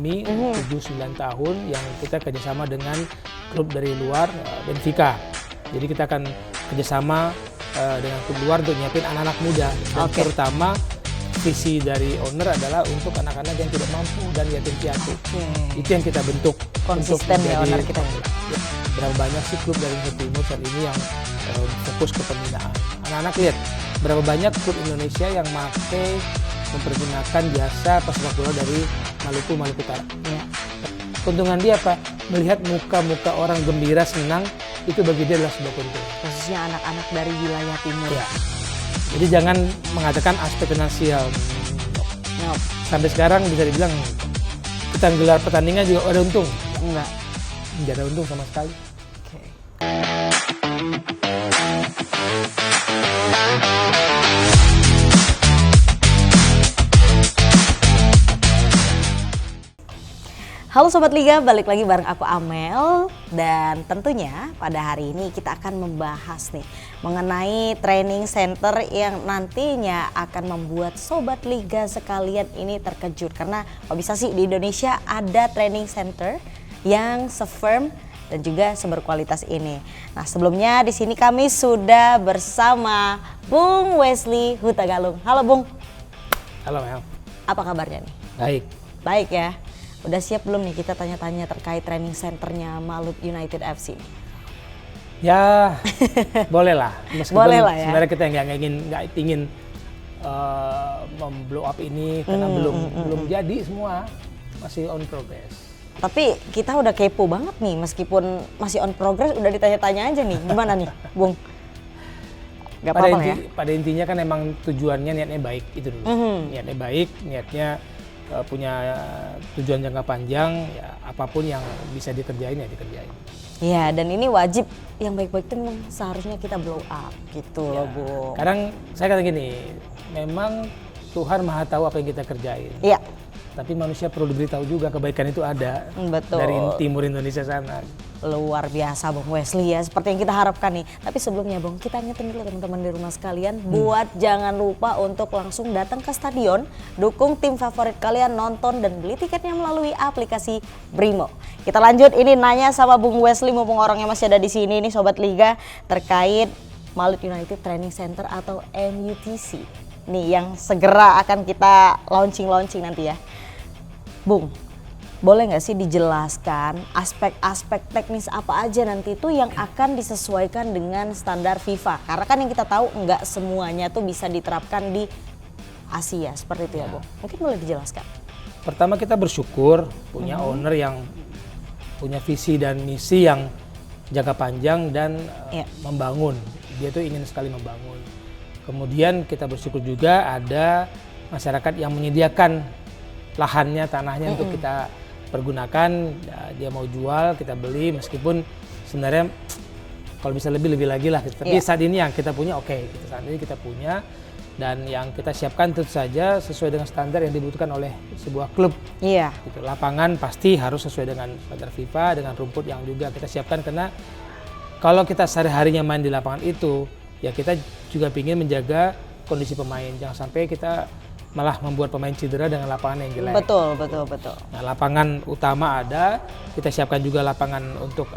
akademi 7-9 tahun yang kita kerjasama dengan klub dari luar Benfica. Jadi kita akan kerjasama dengan klub luar untuk nyiapin anak-anak muda. Dan terutama visi dari owner adalah untuk anak-anak yang tidak mampu dan yatim piatu. Itu yang kita bentuk. Konsisten ya owner kita. Ya, berapa banyak sih klub dari Indonesia Timur saat ini yang fokus ke pembinaan. Anak-anak lihat berapa banyak klub Indonesia yang mempergunakan jasa pesepak bola dari Maluku Utara. Ya. Keuntungan dia apa? Melihat muka-muka orang gembira, senang, itu bagi dia adalah sebuah keuntungan. Khususnya anak-anak dari wilayah timur. Ya. Jadi jangan mengatakan aspek finansial. Sampai sekarang bisa dibilang kita gelar pertandingan juga ada untung. Enggak. Tidak ada untung sama sekali. Halo Sobat Liga, balik lagi bareng aku Amel. Dan tentunya pada hari ini kita akan membahas nih mengenai training center yang nantinya akan membuat Sobat Liga sekalian ini terkejut. Karena kok bisa sih di Indonesia ada training center yang se-firm dan juga seberkualitas ini. Nah sebelumnya di sini kami sudah bersama Bung Wesley Hutagalung. Halo Bung. Halo Mel. Apa kabarnya nih? Baik. Baik ya. Udah siap belum nih kita tanya-tanya terkait training centernya Malut United FC? Ya, boleh lah. Meskipun boleh lah ya. Sebenarnya kita nggak ingin memblow up ini karena belum jadi semua, masih on progress. Tapi kita udah kepo banget nih, meskipun masih on progress udah ditanya-tanya aja nih, gimana nih, Bung? Gak apa-apa ya? Pada intinya kan emang tujuannya niatnya baik itu dulu. Niatnya baik, niatnya punya tujuan jangka panjang, ya apapun yang bisa dikerjain ya dikerjain. Iya, dan ini wajib yang baik-baik itu memang seharusnya kita blow up gitu loh, Bu. Kadang saya kata gini, memang Tuhan Maha tahu apa yang kita kerjain. Iya. Tapi manusia perlu diberitahu juga kebaikan itu ada. Betul. Dari timur Indonesia sana. Luar biasa Bung Wesley ya, seperti yang kita harapkan nih. Tapi sebelumnya Bung, kita ingetin dulu teman-teman di rumah sekalian, buat jangan lupa untuk langsung datang ke stadion, dukung tim favorit kalian, nonton dan beli tiketnya melalui aplikasi Brimo. Kita lanjut ini nanya sama Bung Wesley, mumpung orangnya masih ada di sini nih Sobat Liga, terkait Malut United Training Center atau MUTC. Nih yang segera akan kita launching nanti ya. Bung, boleh nggak sih dijelaskan aspek-aspek teknis apa aja nanti itu yang akan disesuaikan dengan standar FIFA? Karena kan yang kita tahu nggak semuanya tuh bisa diterapkan di Asia seperti itu ya, Bung. Mungkin boleh dijelaskan. Pertama kita bersyukur punya owner yang punya visi dan misi yang jangka panjang dan membangun. Dia tuh ingin sekali membangun. Kemudian kita bersyukur juga ada masyarakat yang menyediakan lahannya, tanahnya untuk kita pergunakan. Dia mau jual, kita beli, meskipun sebenarnya kalau bisa lebih lagi lah. Tapi saat ini yang kita punya saat ini kita punya, dan yang kita siapkan tentu saja sesuai dengan standar yang dibutuhkan oleh sebuah klub. Iya. Gitu. Lapangan pasti harus sesuai dengan standar FIFA, dengan rumput yang juga kita siapkan, karena kalau kita sehari-harinya main di lapangan itu, ya kita juga ingin menjaga kondisi pemain, jangan sampai kita malah membuat pemain cedera dengan lapangan yang jelek. Betul. Nah, lapangan utama ada, kita siapkan juga lapangan untuk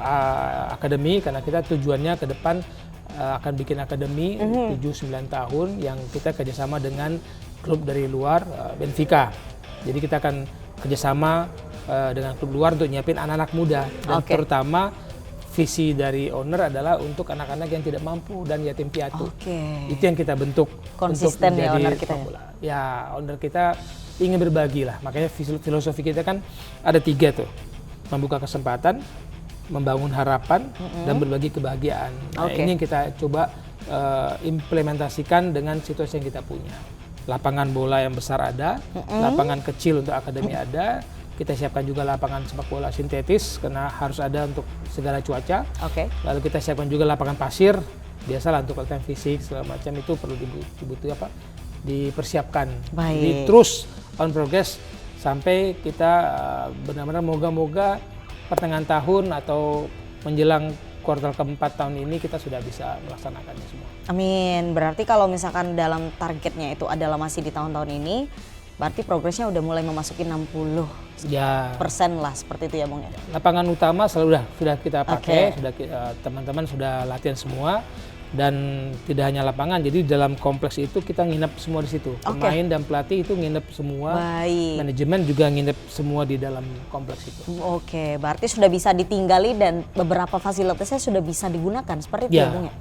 akademi, karena kita tujuannya ke depan akan bikin akademi 7-9 tahun yang kita kerjasama dengan klub dari luar Benfica. Jadi kita akan kerjasama dengan klub luar untuk nyiapin anak-anak muda, dan terutama visi dari owner adalah untuk anak-anak yang tidak mampu dan yatim piatu. Itu yang kita bentuk. Konsisten untuk ya owner kita. Ya, owner kita ingin berbagi lah. Makanya filosofi kita kan ada 3 tuh. Membuka kesempatan, membangun harapan, dan berbagi kebahagiaan. Nah, ini yang kita coba implementasikan dengan situasi yang kita punya. Lapangan bola yang besar ada, lapangan kecil untuk akademi ada. Kita siapkan juga lapangan sepak bola sintetis karena harus ada untuk segala cuaca. Lalu kita siapkan juga lapangan pasir, biasalah untuk latihan fisik segala macam, itu perlu dipersiapkan. Jadi terus on progress sampai kita benar-benar moga-moga pertengahan tahun atau menjelang kuartal keempat tahun ini kita sudah bisa melaksanakannya semua. Amin. Berarti kalau misalkan dalam targetnya itu adalah masih di tahun-tahun ini, Berarti progresnya udah mulai memasuki 60% Ya, lah seperti itu ya Bung ya. lapangan utama sudah kita pakai, Oke. sudah teman-teman sudah latihan semua, dan tidak hanya lapangan, jadi dalam kompleks itu kita nginep semua di situ. Oke. Pemain dan pelatih itu nginep semua, Baik. manajemen juga nginep semua di dalam kompleks itu. Oke, berarti sudah bisa ditinggali dan beberapa fasilitasnya sudah bisa digunakan seperti itu ya Bung ya.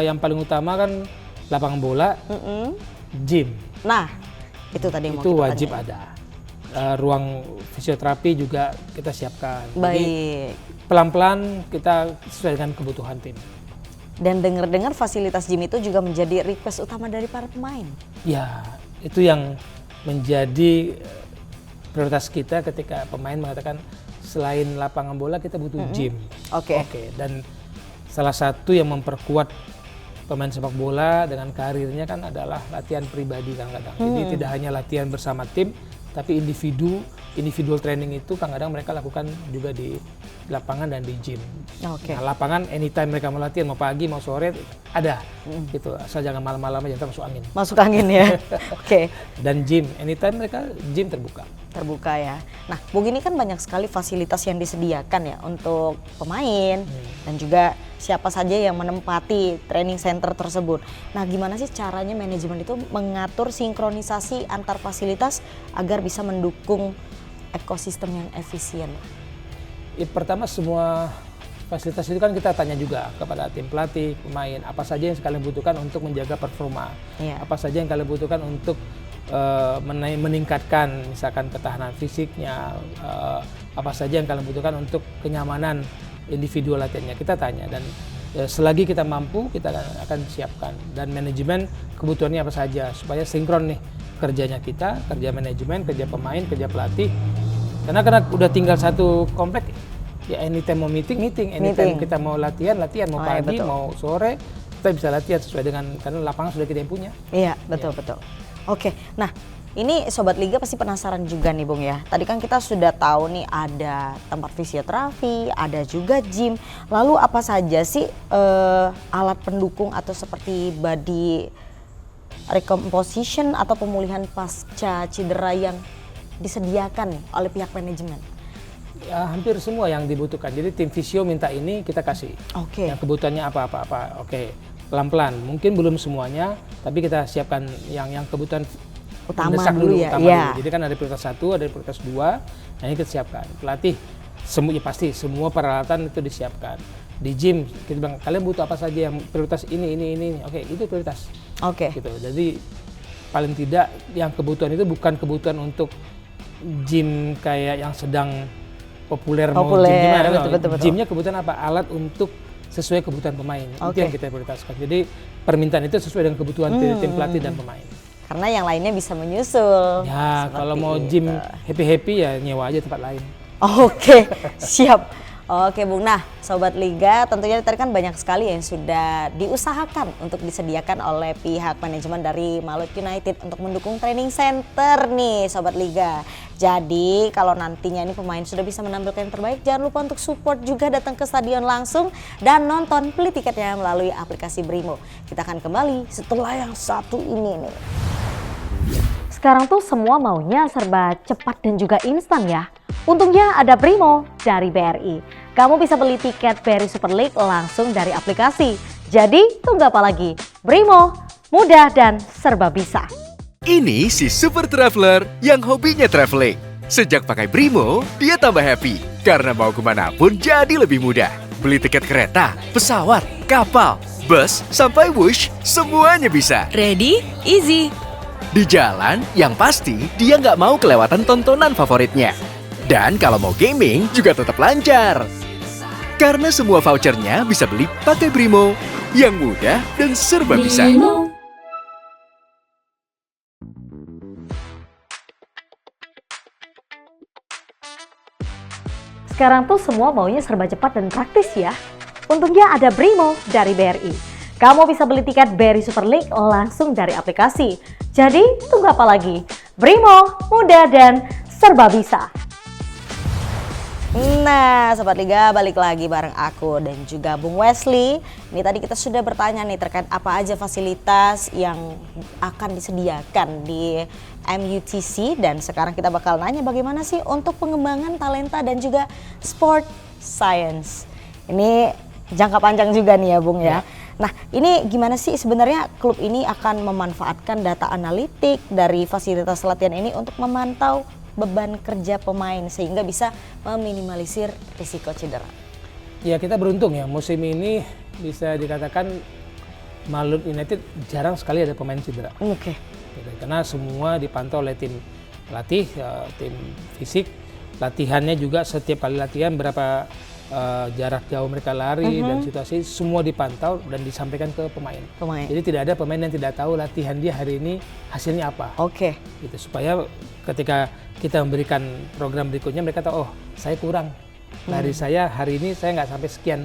Yang paling utama kan lapangan bola, gym, Nah, itu tadi yang mau itu kita wajib tanyain. ada. Ruang fisioterapi juga kita siapkan. Jadi Baik. pelan-pelan kita sesuai dengan kebutuhan tim. Dan dengar-dengar fasilitas gym itu juga menjadi request utama dari para pemain. Ya, itu yang menjadi prioritas kita ketika pemain mengatakan selain lapangan bola kita butuh gym. Oke. Dan salah satu yang memperkuat pemain sepak bola dengan karirnya kan adalah latihan pribadi kadang-kadang. Jadi tidak hanya latihan bersama tim, tapi individual training itu kadang-kadang mereka lakukan juga di lapangan dan di gym. Oke. Nah, lapangan anytime mereka mau latihan, mau pagi, mau sore ada. Gitu, asal jangan malam-malam aja ntar masuk angin. Masuk angin ya. Oke. Dan gym, anytime mereka gym terbuka. Terbuka ya. Nah, Bung, ini kan banyak sekali fasilitas yang disediakan ya untuk pemain dan juga siapa saja yang menempati training center tersebut. Nah, gimana sih caranya manajemen itu mengatur sinkronisasi antar fasilitas agar bisa mendukung ekosistem yang efisien? Pertama, semua fasilitas itu kan kita tanya juga kepada tim pelatih, pemain, apa saja yang kalian butuhkan untuk menjaga performa, Iya. apa saja yang kalian butuhkan untuk meningkatkan misalkan ketahanan fisiknya, apa saja yang kalian butuhkan untuk kenyamanan individual latihannya, kita tanya, dan selagi kita mampu kita akan siapkan, dan manajemen kebutuhannya apa saja supaya sinkron nih kerjanya kita, kerja manajemen, kerja pemain, kerja pelatih, karena udah tinggal satu komplek ya, anytime mau meeting, anytime kita mau latihan, mau Oh, ya, pagi, betul. mau sore, kita bisa latihan sesuai dengan, karena lapangan sudah kita yang punya. Iya, betul. Oke, nah ini Sobat Liga pasti penasaran juga nih Bung ya. Tadi kan kita sudah tahu nih ada tempat fisioterapi, ada juga gym. Lalu apa saja sih alat pendukung atau seperti body recomposition atau pemulihan pasca cedera yang disediakan nih oleh pihak manajemen? Ya, hampir semua yang dibutuhkan. Jadi tim fisio minta ini kita kasih. Oke. Yang kebutuhannya apa. Oke, pelan-pelan. Mungkin belum semuanya, tapi kita siapkan yang kebutuhan Utama mendesak dulu ya, iya. dulu. Jadi kan ada prioritas 1, ada prioritas 2. Nah, ini kita siapkan. Pelatih pasti semua peralatan itu disiapkan. Di gym kita bilang kalian butuh apa saja yang prioritas ini. Oke, itu prioritas. Oke. Gitu. Jadi paling tidak yang kebutuhan itu bukan kebutuhan untuk gym kayak yang sedang populer mau gym gimana. Betul. Gymnya kebutuhan apa? Alat untuk sesuai kebutuhan pemain. Itu Oke. yang kita prioritaskan. Jadi permintaan itu sesuai dengan kebutuhan tim pelatih dan pemain. Karena yang lainnya bisa menyusul. Ya, kalau Seperti mau itu. gym happy ya nyewa aja tempat lain. Oke, siap. Oke Bung, nah Sobat Liga tentunya tadi kan banyak sekali yang sudah diusahakan untuk disediakan oleh pihak manajemen dari Malut United untuk mendukung training center nih Sobat Liga. Jadi kalau nantinya ini pemain sudah bisa menampilkan yang terbaik, jangan lupa untuk support juga, datang ke stadion langsung dan nonton, beli tiketnya melalui aplikasi Brimo. Kita akan kembali setelah yang satu ini nih. Sekarang tuh semua maunya serba cepat dan juga instan ya. Untungnya ada Brimo dari BRI. Kamu bisa beli tiket BRI Super League langsung dari aplikasi. Jadi tunggu apa lagi? Brimo, mudah dan serba bisa. Ini si super traveler yang hobinya traveling. Sejak pakai Brimo, dia tambah happy. Karena mau kemanapun jadi lebih mudah. Beli tiket kereta, pesawat, kapal, bus, sampai Wush, semuanya bisa. Ready, easy. Di jalan, yang pasti dia nggak mau kelewatan tontonan favoritnya. Dan kalau mau gaming juga tetap lancar. Karena semua vouchernya bisa beli pakai Brimo, yang mudah dan serba bisa. Brimo. Sekarang tuh semua maunya serba cepat dan praktis ya. Untungnya ada Brimo dari BRI. Kamu bisa beli tiket BRI Super League langsung dari aplikasi. Jadi tunggu apa lagi? Brimo, mudah dan serba bisa. Nah, Sobat Liga, balik lagi bareng aku dan juga Bung Wesley. Ini tadi kita sudah bertanya nih terkait apa aja fasilitas yang akan disediakan di MUTC, dan sekarang kita bakal nanya bagaimana sih untuk pengembangan talenta dan juga sport science. Ini jangka panjang juga nih ya Bung ya. Nah, ini gimana sih sebenarnya klub ini akan memanfaatkan data analitik dari fasilitas latihan ini untuk memantau beban kerja pemain sehingga bisa meminimalisir risiko cedera? Ya, kita beruntung ya, musim ini bisa dikatakan Malut United jarang sekali ada pemain cedera. Oke. Karena semua dipantau oleh tim pelatih, tim fisik, latihannya juga setiap kali latihan berapa jarak jauh mereka lari dan situasi semua dipantau dan disampaikan ke pemain. Jadi tidak ada pemain yang tidak tahu latihan dia hari ini hasilnya apa. Oke. Gitu, supaya ketika kita memberikan program berikutnya mereka tahu, oh saya kurang, lari saya hari ini saya nggak sampai sekian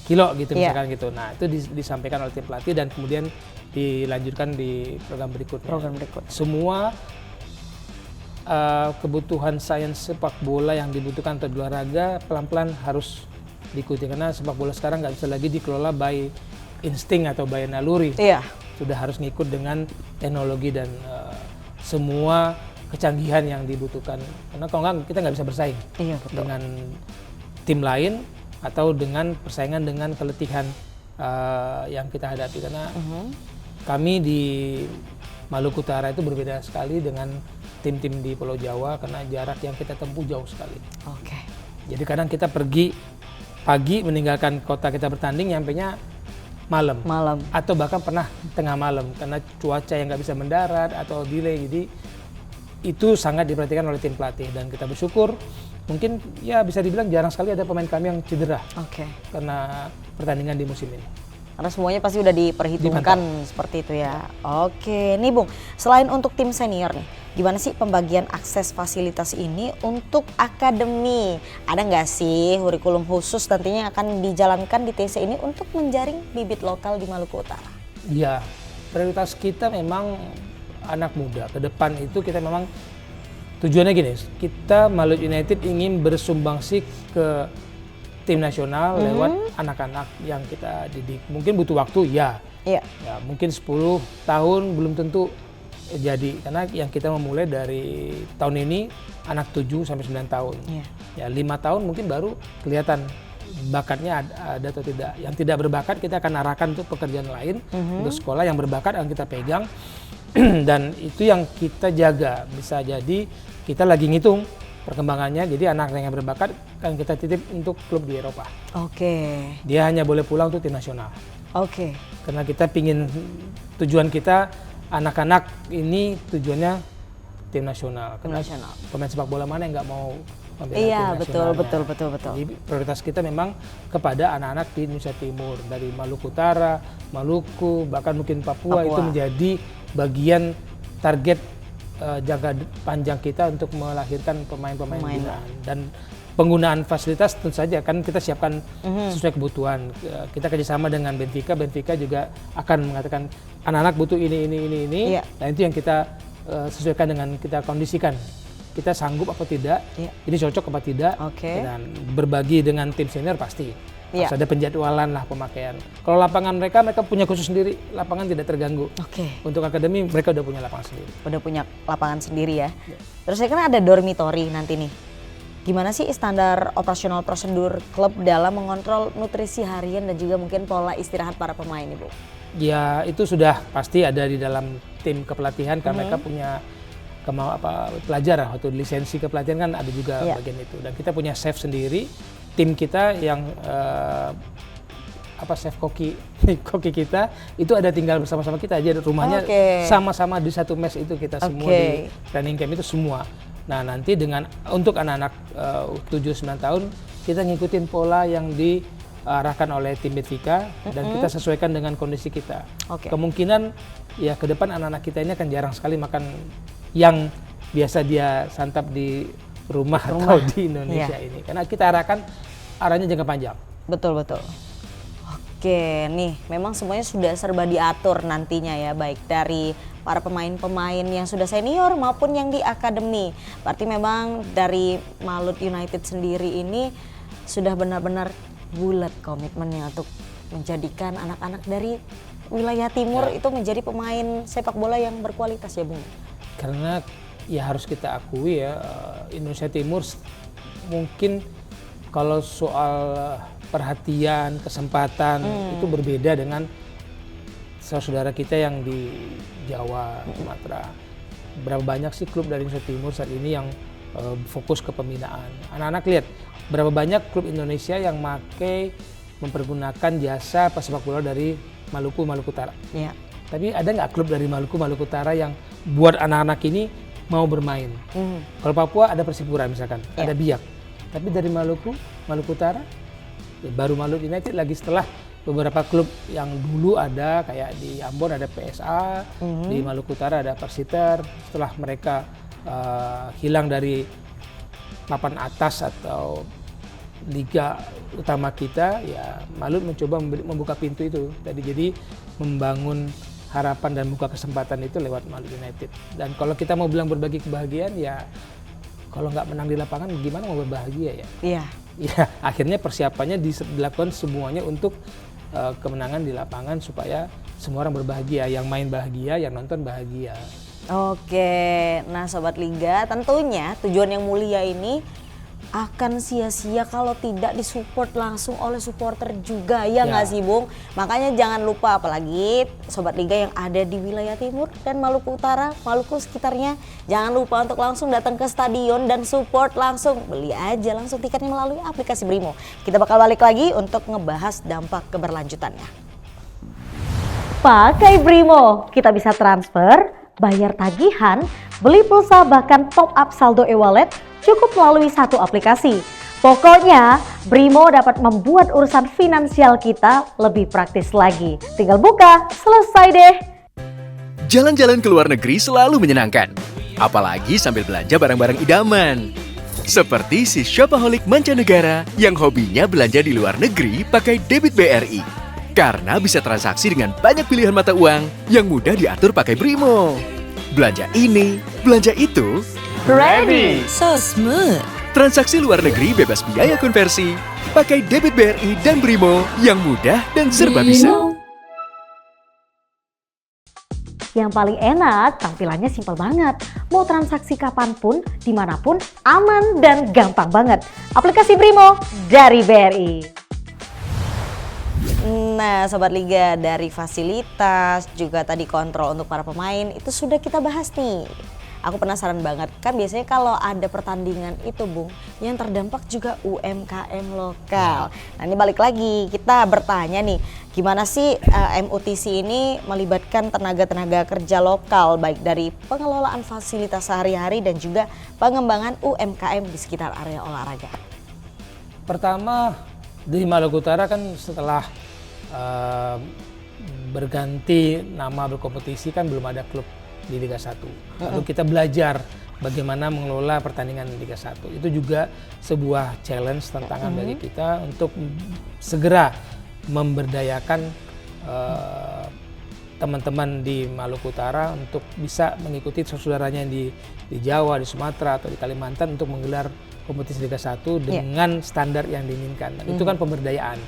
kilo gitu misalkan gitu. Nah itu disampaikan oleh tim pelatih dan kemudian dilanjutkan di program berikutnya. Semua kebutuhan sains sepak bola yang dibutuhkan untuk olahraga pelan-pelan harus diikuti, karena sepak bola sekarang nggak bisa lagi dikelola by insting atau by naluri. Sudah harus ngikut dengan teknologi dan semua kecanggihan yang dibutuhkan, karena kalau nggak kita nggak bisa bersaing dengan tim lain atau dengan persaingan dengan keletihan yang kita hadapi, karena kami di Maluku Utara itu berbeda sekali dengan tim-tim di Pulau Jawa karena jarak yang kita tempuh jauh sekali. Jadi kadang kita pergi pagi meninggalkan kota kita bertanding, nyampenya malam. Atau bahkan pernah tengah malam karena cuaca yang nggak bisa mendarat atau delay. Jadi itu sangat diperhatikan oleh tim pelatih dan kita bersyukur mungkin ya bisa dibilang jarang sekali ada pemain kami yang cedera karena pertandingan di musim ini. Karena semuanya pasti udah diperhitungkan seperti itu ya. Oke, nih Bung, selain untuk tim senior nih, gimana sih pembagian akses fasilitas ini untuk akademi? Ada nggak sih kurikulum khusus nantinya yang akan dijalankan di TC ini untuk menjaring bibit lokal di Maluku Utara? Ya, prioritas kita memang anak muda. Ke depan itu kita memang tujuannya gini, kita Malut United ingin bersumbangsi ke tim nasional lewat anak-anak yang kita didik. Mungkin butuh waktu ya, mungkin 10 tahun belum tentu jadi, karena yang kita memulai dari tahun ini anak 7 sampai 9 tahun. Ya 5 tahun mungkin baru kelihatan bakatnya ada atau tidak. Yang tidak berbakat kita akan arahkan untuk pekerjaan lain, untuk sekolah. Yang berbakat akan kita pegang dan itu yang kita jaga. Bisa jadi kita lagi ngitung perkembangannya, jadi anak yang berbakat kan kita titip untuk klub di Eropa. Dia hanya boleh pulang untuk tim nasional. Karena kita pingin, tujuan kita anak-anak ini tujuannya tim nasional. Karena pemain sepak bola mana yang nggak mau membela tim nasionalnya. Betul. Jadi prioritas kita memang kepada anak-anak di Indonesia Timur, dari Maluku Utara, Maluku, bahkan mungkin Papua. Itu menjadi bagian target jangka panjang kita untuk melahirkan pemain-pemain binaan. Dan penggunaan fasilitas tentu saja kan kita siapkan sesuai kebutuhan. Kita kerjasama dengan Benfica juga akan mengatakan anak-anak butuh ini. Nah itu yang kita sesuaikan dengan kita kondisikan. Kita sanggup apa tidak, ini cocok apa tidak, dan berbagi dengan tim senior pasti. Harus ada penjadwalan lah pemakaian. Kalau lapangan mereka punya khusus sendiri, lapangan tidak terganggu. Untuk akademi mereka udah punya lapangan sendiri. Udah punya lapangan sendiri ya. Terus kan ada dormitory nanti nih. Gimana sih standar operasional prosedur klub dalam mengontrol nutrisi harian dan juga mungkin pola istirahat para pemain Ibu? Ya itu sudah pasti ada di dalam tim kepelatihan karena mereka punya pelajar waktu lisensi kepelatihan kan ada juga bagian itu. Dan kita punya chef sendiri. Tim kita yang chef koki kita itu ada tinggal bersama-sama kita aja, rumahnya sama-sama di satu mes itu kita semua di training camp itu semua. Nah nanti untuk anak-anak 7-9 tahun kita ngikutin pola yang diarahkan oleh tim Benfica dan kita sesuaikan dengan kondisi kita. Kemungkinan ya ke depan anak-anak kita ini akan jarang sekali makan yang biasa dia santap di rumah atau di Indonesia ini, karena kita arahnya jangka panjang. Betul. Oke, nih memang semuanya sudah serba diatur nantinya ya, baik dari para pemain-pemain yang sudah senior maupun yang di akademi. Berarti memang dari Malut United sendiri ini sudah benar-benar bulat komitmennya untuk menjadikan anak-anak dari wilayah timur itu menjadi pemain sepak bola yang berkualitas ya Bung. Karena ya harus kita akui ya, Indonesia Timur mungkin kalau soal perhatian, kesempatan itu berbeda dengan saudara kita yang di Jawa, Sumatera. Berapa banyak sih klub dari Indonesia Timur saat ini yang fokus ke pembinaan. Anak-anak lihat berapa banyak klub Indonesia yang mempergunakan jasa pesepak bola dari Maluku Utara. Ya. Tapi ada nggak klub dari Maluku Utara yang buat anak-anak ini mau bermain? Kalau Papua ada Persipura misalkan, ada Biak. Tapi dari Maluku Utara, ya baru Malut United lagi setelah beberapa klub yang dulu ada kayak di Ambon ada PSA, di Maluku Utara ada Persiter. Setelah mereka hilang dari papan atas atau liga utama kita, ya Malut mencoba membuka pintu itu. Jadi membangun harapan dan buka kesempatan itu lewat Malut United. Dan kalau kita mau bilang berbagi kebahagiaan, ya kalau nggak menang di lapangan gimana mau berbahagia ya? Iya. Ya akhirnya persiapannya dilakukan semuanya untuk kemenangan di lapangan supaya semua orang berbahagia, yang main bahagia, yang nonton bahagia. Oke, nah Sobat Liga, tentunya tujuan yang mulia ini akan sia-sia kalau tidak disupport langsung oleh supporter juga, ya nggak sih Bung? Makanya jangan lupa, apalagi Sobat Liga yang ada di wilayah timur dan Maluku Utara, Maluku sekitarnya, jangan lupa untuk langsung datang ke stadion dan support langsung. Beli aja langsung tiketnya melalui aplikasi Brimo. Kita bakal balik lagi untuk ngebahas dampak keberlanjutannya. Pakai Brimo, kita bisa transfer, bayar tagihan, beli pulsa, bahkan top up saldo e-wallet cukup melalui satu aplikasi. Pokoknya Brimo dapat membuat urusan finansial kita lebih praktis lagi. Tinggal buka, selesai deh. Jalan-jalan ke luar negeri selalu menyenangkan, apalagi sambil belanja barang-barang idaman. Seperti si shopaholic mancanegara yang hobinya belanja di luar negeri pakai debit BRI. Karena bisa transaksi dengan banyak pilihan mata uang yang mudah diatur pakai Brimo. Belanja ini, belanja itu, Ready! So smooth. transaksi luar negeri bebas biaya konversi, pakai debit BRI dan Brimo yang mudah dan serba bisa. Yang paling enak, tampilannya simpel banget. Mau transaksi kapanpun, dimanapun, aman dan gampang banget. Aplikasi Brimo dari BRI. Nah Sobat Liga, dari fasilitas juga tadi kontrol untuk para pemain itu sudah kita bahas nih. Aku penasaran banget, kan biasanya kalau ada pertandingan itu Bung, yang terdampak juga UMKM lokal. Nah ini balik lagi, kita bertanya nih, gimana sih MUTC ini melibatkan tenaga-tenaga kerja lokal, baik dari pengelolaan fasilitas sehari-hari dan juga pengembangan UMKM di sekitar area olahraga. Pertama, di Maluku Utara kan setelah berganti nama berkompetisi kan belum ada klub di Liga 1. Lalu kita belajar bagaimana mengelola pertandingan Liga 1. Itu juga sebuah challenge, tantangan bagi kita untuk segera memberdayakan teman-teman di Maluku Utara untuk bisa mengikuti saudaranya yang di Jawa, di Sumatera atau di Kalimantan untuk menggelar kompetisi Liga 1 dengan standar yang diinginkan. Itu kan pemberdayaan.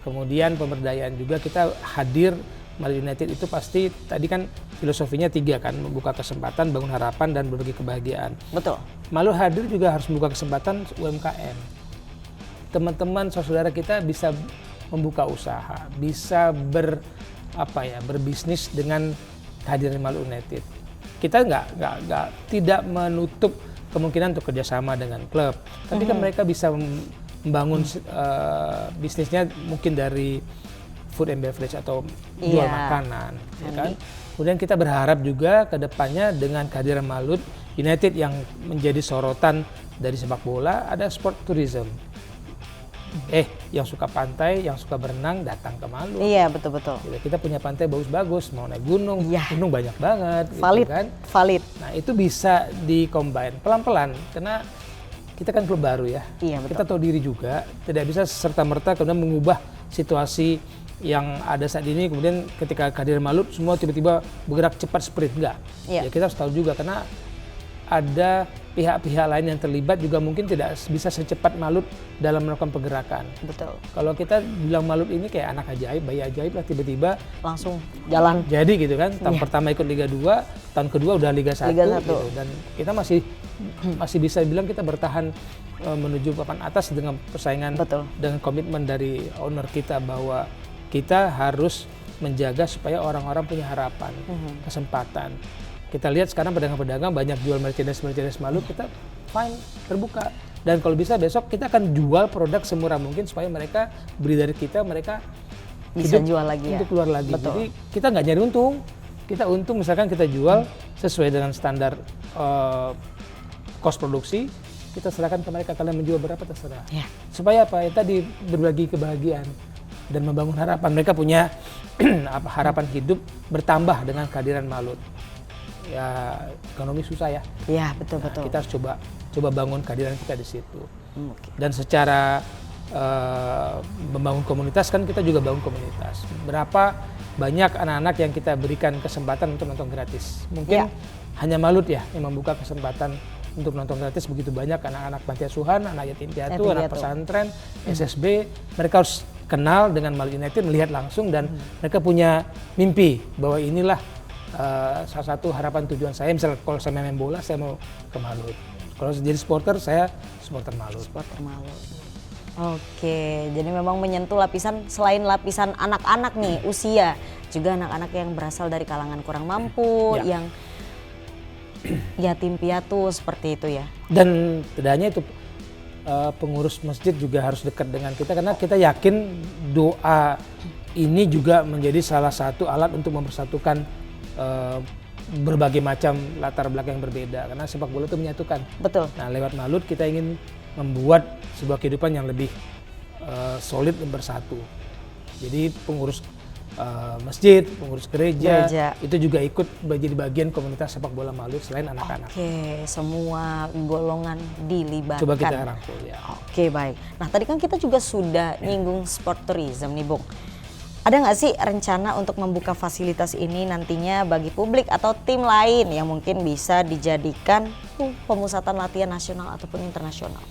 Kemudian pemberdayaan juga kita hadir. Malut United itu pasti tadi kan filosofinya 3 kan, membuka kesempatan, bangun harapan, dan berbagi kebahagiaan. Betul. Malut hadir juga harus membuka kesempatan UMKM. Teman-teman saudara kita bisa membuka usaha, bisa berbisnis dengan kehadiran Malut United. Kita tidak menutup kemungkinan untuk kerjasama dengan klub, tapi kan mereka bisa membangun bisnisnya mungkin dari food and beverage atau jual makanan, ya kan? Kemudian kita berharap juga ke depannya dengan kehadiran Malut United yang menjadi sorotan dari sepak bola, ada sport tourism. Yang suka pantai, yang suka berenang datang ke Malut. Iya, betul-betul. Kita punya pantai bagus-bagus, mau naik gunung, gunung banyak banget. Valid, gitu kan? Valid. Nah itu bisa di-combine pelan-pelan, karena kita kan klub baru ya. Iya, betul. Kita tahu diri juga, tidak bisa serta-merta kemudian mengubah situasi yang ada saat ini, kemudian ketika kehadiran Malut semua tiba-tiba bergerak cepat sprint, enggak. Ya kita harus tahu juga karena ada pihak-pihak lain yang terlibat juga mungkin tidak bisa secepat Malut dalam melakukan pergerakan. Betul. Kalau kita bilang Malut ini kayak anak ajaib, bayi ajaib lah, tiba-tiba langsung jalan. Jadi gitu kan, tahun pertama ikut Liga 2, tahun kedua udah Liga 1 gitu. Dan kita masih bisa bilang kita bertahan menuju papan atas dengan persaingan, dengan komitmen dari owner kita bahwa kita harus menjaga supaya orang-orang punya harapan, kesempatan. Kita lihat sekarang pedagang-pedagang banyak jual merchandise Malut, kita fine, terbuka. Dan kalau bisa besok kita akan jual produk semurah mungkin supaya mereka beli dari kita, mereka bisa jual lagi untuk keluar lagi. Betul. Jadi kita nggak nyari untung, kita untung misalkan kita jual sesuai dengan standar cost produksi, kita serahkan ke mereka, kalian menjual berapa terserah. Supaya apa? Ya tadi berbagi kebahagiaan dan membangun harapan. Mereka punya harapan hidup bertambah dengan kehadiran Malut. Ya ekonomi susah ya. Iya betul. Kita harus coba bangun kehadiran kita di situ. Dan secara membangun komunitas kan kita juga bangun komunitas. Berapa banyak anak-anak yang kita berikan kesempatan untuk nonton gratis. Mungkin hanya Malut ya yang membuka kesempatan untuk nonton gratis begitu banyak anak-anak panti asuhan, anak yatim piatu, anak pesantren, SSB. Mereka harus kenal dengan Malut United, melihat langsung dan mereka punya mimpi bahwa inilah salah satu harapan tujuan saya. Misalnya kalau saya main bola, saya mau ke Malut. Kalau jadi supporter, saya supporter Malut. Oke, jadi memang menyentuh lapisan, selain lapisan anak-anak nih, usia, juga anak-anak yang berasal dari kalangan kurang mampu, yang yatim piatu seperti itu ya. Dan tidak hanya itu, pengurus masjid juga harus dekat dengan kita karena kita yakin doa ini juga menjadi salah satu alat untuk mempersatukan berbagai macam latar belakang yang berbeda karena sepak bola itu menyatukan. Betul. Nah lewat Malut kita ingin membuat sebuah kehidupan yang lebih solid dan bersatu. Jadi pengurus masjid, pengurus gereja itu juga ikut menjadi bagian komunitas sepak bola Malut selain anak-anak. Oke, semua golongan dilibatkan. Coba kita rangkul ya. Oke, baik. Nah tadi kan kita juga sudah nyinggung sport tourism nih Bung. Ada nggak sih rencana untuk membuka fasilitas ini nantinya bagi publik atau tim lain yang mungkin bisa dijadikan pemusatan latihan nasional ataupun internasional?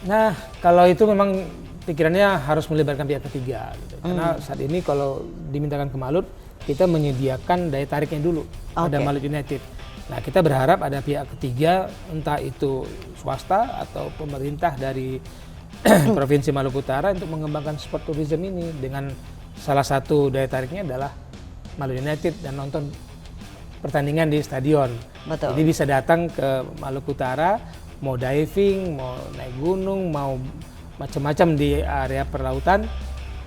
Nah kalau itu memang pikirannya harus melibatkan pihak ketiga gitu. Karena saat ini kalau dimintakan ke Malut kita menyediakan daya tariknya dulu ada Malut United. Nah kita berharap ada pihak ketiga entah itu swasta atau pemerintah dari Provinsi Maluku Utara untuk mengembangkan sport tourism ini dengan salah satu daya tariknya adalah Malut United dan nonton pertandingan di stadion. Betul. Jadi bisa datang ke Maluku Utara mau diving, mau naik gunung, mau macam-macam di area perlautan.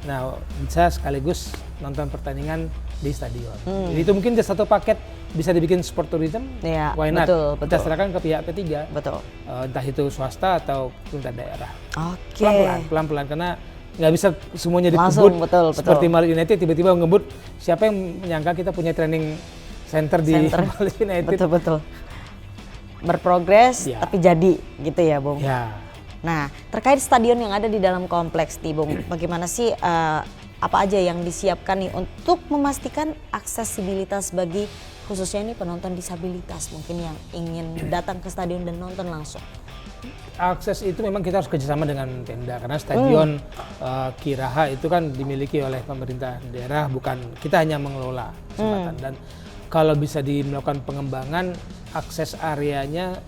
Nah, bisa sekaligus nonton pertandingan di stadion. Jadi itu mungkin satu paket bisa dibikin sport tourism. Ya, why not? Betul. Kita serahkan ke pihak ketiga. Betul. Entah itu swasta atau pemerintah daerah. Oke. Pelan-pelan karena nggak bisa semuanya langsung, dikebut. betul. Seperti Malut United tiba-tiba ngebut. Siapa yang menyangka kita punya training center di Malut United? Betul. Berprogres tapi jadi gitu ya Bung. Ya. Nah terkait stadion yang ada di dalam kompleks nih Bung, bagaimana sih apa aja yang disiapkan nih untuk memastikan aksesibilitas bagi khususnya ini penonton disabilitas mungkin yang ingin datang ke stadion dan nonton langsung? Akses itu memang kita harus kerjasama dengan Pemda karena stadion Kiraha itu kan dimiliki oleh pemerintah daerah, bukan kita hanya mengelola kesempatan dan kalau bisa melakukan pengembangan akses areanya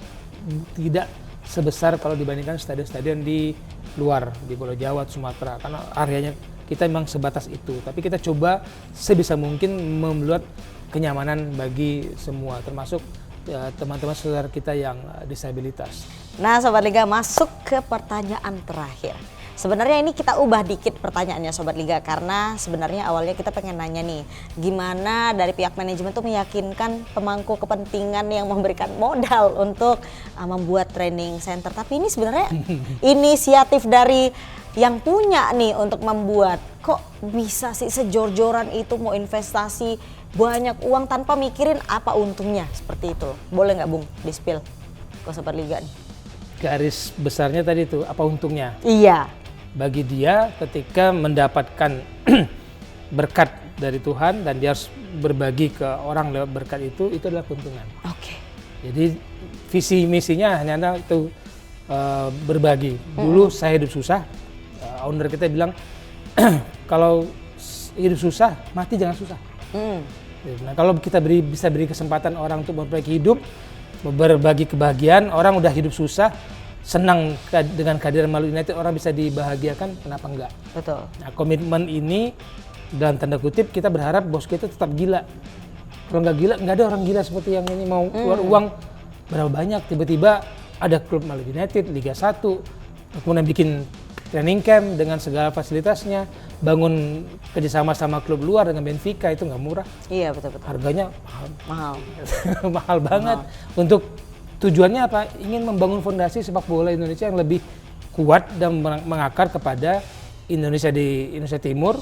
tidak sebesar kalau dibandingkan stadion-stadion di luar di Pulau Jawa, Sumatera karena areanya kita memang sebatas itu. Tapi kita coba sebisa mungkin membuat kenyamanan bagi semua termasuk teman-teman saudara kita yang disabilitas. Nah Sobat Liga masuk ke pertanyaan terakhir. Sebenarnya ini kita ubah dikit pertanyaannya Sobat Liga karena sebenarnya awalnya kita pengen nanya nih gimana dari pihak manajemen tuh meyakinkan pemangku kepentingan yang memberikan modal untuk membuat training center. Tapi ini sebenarnya inisiatif dari yang punya nih untuk membuat, kok bisa sih sejor-joran itu mau investasi banyak uang tanpa mikirin apa untungnya seperti itu. Boleh nggak Bung di-spill ke Sobat Liga nih? Garis besarnya tadi itu apa untungnya? Iya. Bagi dia ketika mendapatkan berkat dari Tuhan dan dia harus berbagi ke orang lewat berkat itu adalah keuntungan. Oke. Jadi visi misinya hanya itu berbagi. Dulu saya hidup susah, owner kita bilang kalau hidup susah, mati jangan susah. Nah kalau kita bisa beri kesempatan orang untuk memperbaiki hidup, berbagi kebahagiaan, orang udah hidup susah, senang dengan kehadiran Malut United, orang bisa dibahagiakan, kenapa enggak? Betul. Nah komitmen ini dalam tanda kutip kita berharap bos kita tetap gila. Kalau nggak gila, nggak ada orang gila seperti yang ini mau keluar uang berapa banyak, tiba-tiba ada klub Malut United, Liga 1, kemudian bikin training camp dengan segala fasilitasnya, bangun kerjasama sama klub luar dengan Benfica, itu nggak murah. Iya betul. Harganya Mahal. mahal banget. Untuk tujuannya apa? Ingin membangun fondasi sepak bola Indonesia yang lebih kuat dan mengakar kepada Indonesia di Indonesia Timur,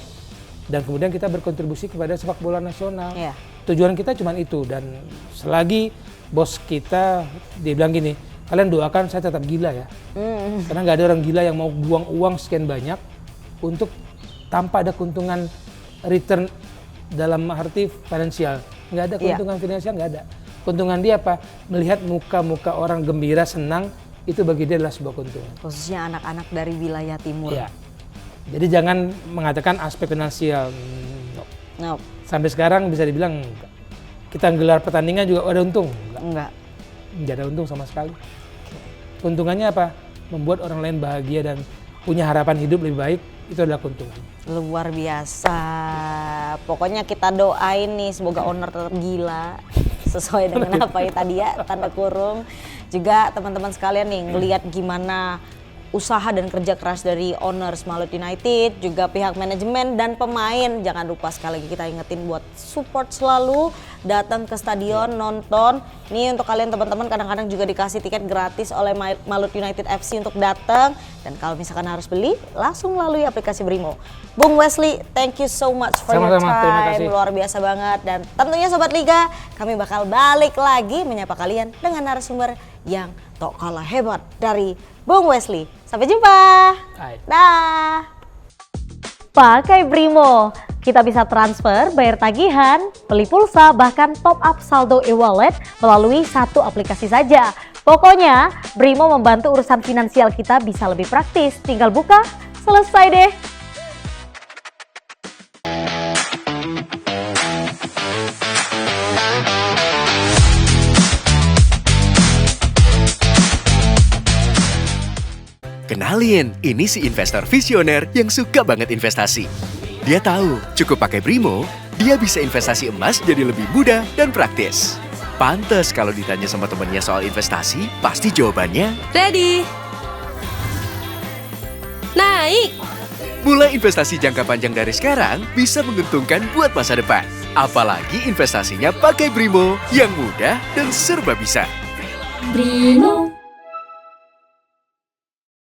dan kemudian kita berkontribusi kepada sepak bola nasional. Iya. Tujuan kita cuma itu, dan selagi bos kita dia bilang gini, kalian doakan saya tetap gila ya. Karena nggak ada orang gila yang mau buang uang sekian banyak untuk tanpa ada keuntungan return dalam arti finansial. Nggak ada keuntungan finansial, nggak ada. Keuntungan dia apa? Melihat muka-muka orang gembira, senang, itu bagi dia adalah sebuah keuntungan. Khususnya anak-anak dari wilayah timur. Iya. Jadi jangan mengatakan aspek finansial. No. Sampai sekarang bisa dibilang kita gelar pertandingan juga ada untung. Enggak. Nggak ada untung sama sekali. Keuntungannya apa? Membuat orang lain bahagia dan punya harapan hidup lebih baik, itu adalah keuntungan. Luar biasa. Pokoknya kita doain nih semoga owner tetap gila sesuai dengan apa yang tadi ya, tanda kurung. Juga teman-teman sekalian nih ngelihat gimana usaha dan kerja keras dari owners Malut United, juga pihak manajemen dan pemain. Jangan lupa sekali lagi kita ingetin buat support selalu, datang ke stadion, nonton. Nih untuk kalian teman-teman kadang-kadang juga dikasih tiket gratis oleh Malut United FC untuk datang. Dan kalau misalkan harus beli, langsung lalui aplikasi Brimo. Bung Wesley, thank you so much for your terima time. kasih. Luar biasa banget. Dan tentunya Sobat Liga, kami bakal balik lagi menyapa kalian dengan narasumber yang tak kalah hebat dari Bung Wesley. Sampai jumpa. Hai. Dah. Pakai Brimo, kita bisa transfer, bayar tagihan, beli pulsa, bahkan top up saldo e-wallet melalui satu aplikasi saja. Pokoknya, Brimo membantu urusan finansial kita bisa lebih praktis. Tinggal buka, selesai deh. Kenalin, ini si investor visioner yang suka banget investasi. Dia tahu, cukup pakai Brimo, dia bisa investasi emas jadi lebih mudah dan praktis. Pantes kalau ditanya sama temennya soal investasi, pasti jawabannya Ready. Naik. mulai investasi jangka panjang dari sekarang bisa menguntungkan buat masa depan. Apalagi investasinya pakai Brimo yang mudah dan serba bisa. Brimo.